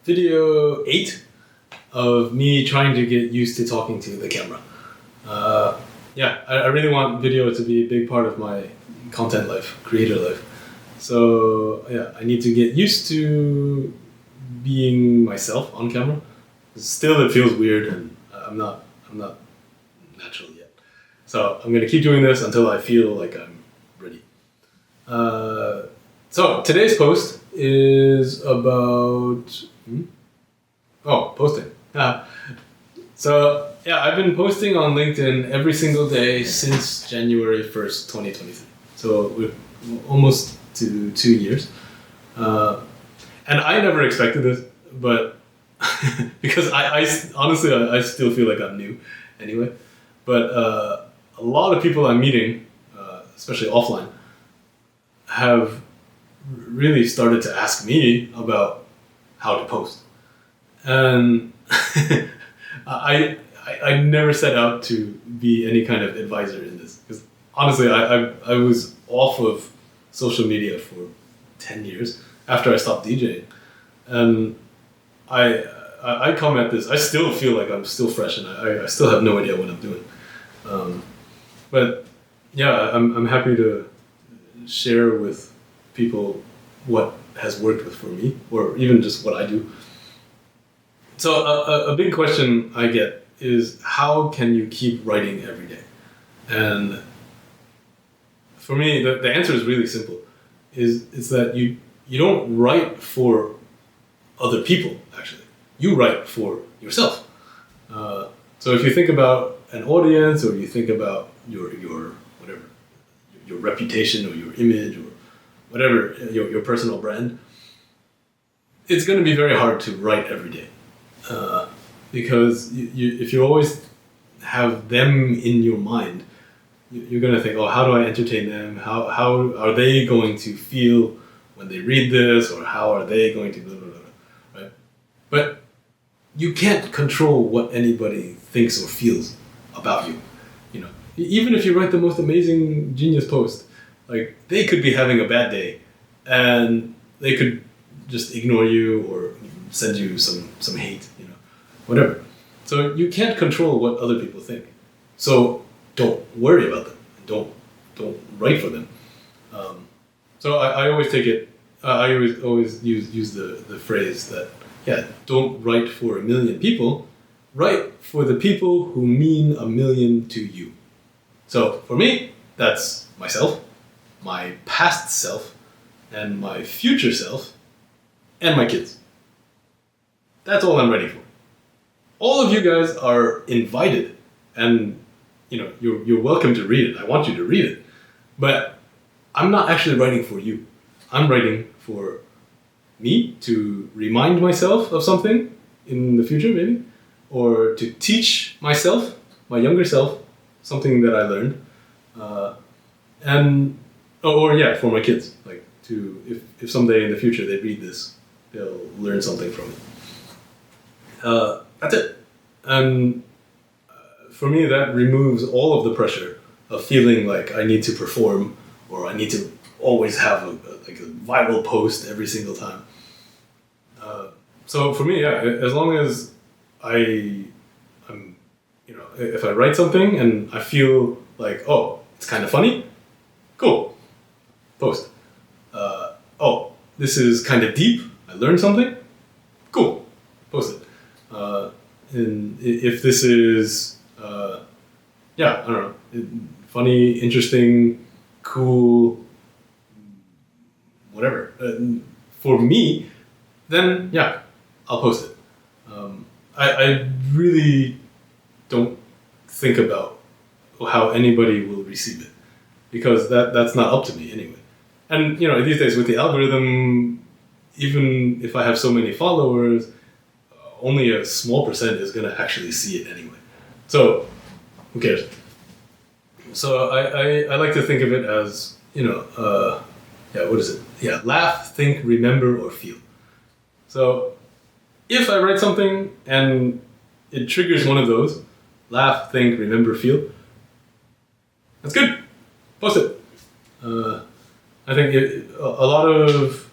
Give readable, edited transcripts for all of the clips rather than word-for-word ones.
video 8 of me trying to get used to talking to the camera. I really want video to be a big part of my content life, creator life. So I need to get used to being myself on camera. Still, it feels weird, and I'm not natural yet. So I'm gonna keep doing this until I feel like I'm ready. So today's post is about posting. I've been posting on LinkedIn every single day since January 1st, 2023. So we're almost to 2 years. And I never expected this, but because I honestly, I still feel like I'm new anyway. But a lot of people I'm meeting, especially offline, have really started to ask me about how to post. And I never set out to be any kind of advisor in this. Because honestly, I was off of social media for 10 years after I stopped DJing. And I come at this, I still feel like I'm still fresh and I still have no idea what I'm doing. I'm happy to share with people what has worked for me, or even just what I do. So a big question I get is, how can you keep writing every day? And for me, the answer is really simple. It's that you don't write for other people, actually. You write for yourself. So if you think about an audience, or you think about your whatever, your reputation or your image or whatever, your personal brand, it's going to be very hard to write every day. Because if you always have them in your mind, you're going to think, oh, how do I entertain them? How are they going to feel when they read this? Or how are they going to blah, blah, blah, right? But you can't control what anybody thinks or feels about you. Even if you write the most amazing genius post, like, they could be having a bad day and they could just ignore you or send you some hate, whatever. So you can't control what other people think. So don't worry about them. Don't write for them. So I always take it. I always use the phrase that don't write for a million people. Write for the people who mean a million to you. So for me, that's myself, my past self, and my future self, and my kids. That's all I'm writing for. All of you guys are invited, and you're welcome to read it. I want you to read it. But I'm not actually writing for you. I'm writing for me to remind myself of something in the future, maybe, or to teach myself, my younger self, something that I learned, for my kids, like, to if someday in the future they read this, they'll learn something from it. That's it. And for me, that removes all of the pressure of feeling like I need to perform, or I need to always have a viral post every single time. So for me, as long as if I write something and I feel like, oh, it's kind of funny, cool, post. This is kind of deep, I learned something, cool, post it. And if this is, I don't know, funny, interesting, cool, whatever, for me, then I'll post it. I really don't think about how anybody will receive it, because that's not up to me anyway. And these days with the algorithm, even if I have so many followers, only a small percent is going to actually see it anyway. So who cares? So I like to think of it as, what is it? Laugh, think, remember, or feel. So if I write something and it triggers one of those, laugh, think, remember, feel, that's good. Post it. I think a lot of,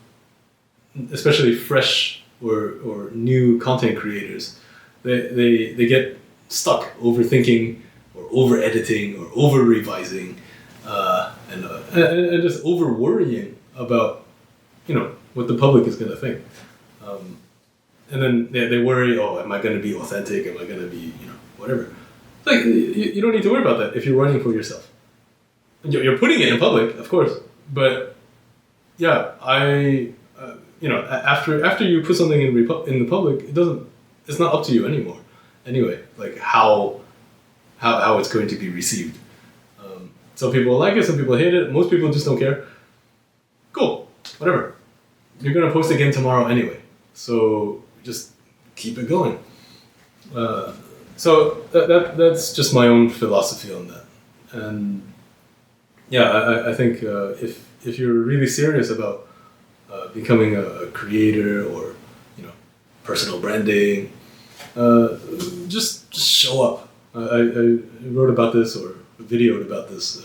especially fresh or new content creators, they get stuck overthinking or over editing or over revising, and just over worrying about what the public is going to think. And then they worry, oh, am I going to be authentic? Am I going to be, whatever? Like, you don't need to worry about that if you're writing for yourself. You're putting it in public, of course, but yeah, after you put something in the public, it's not up to you anymore. Anyway, like how it's going to be received. Some people like it, some people hate it. Most people just don't care. Cool, whatever. You're gonna post again tomorrow anyway, so just keep it going. So that's just my own philosophy on that. And yeah, I think if you're really serious about becoming a creator or personal branding, just show up. I wrote about this or videoed about this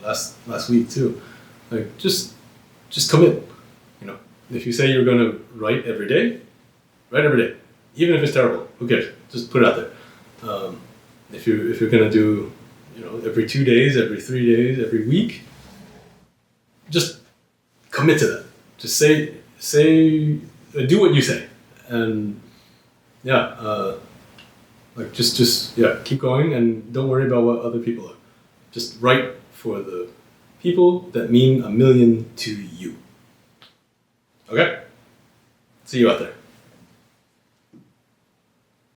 last week too. Like just commit. If you say you're going to write every day, write every day, even if it's terrible. Who cares? Just put it out there. If you're going to do every 2 days, every 3 days, every week, just commit to that. Just say do what you say, and keep going and don't worry about what other people are. Just write for the people that mean a million to you. Okay? See you out there.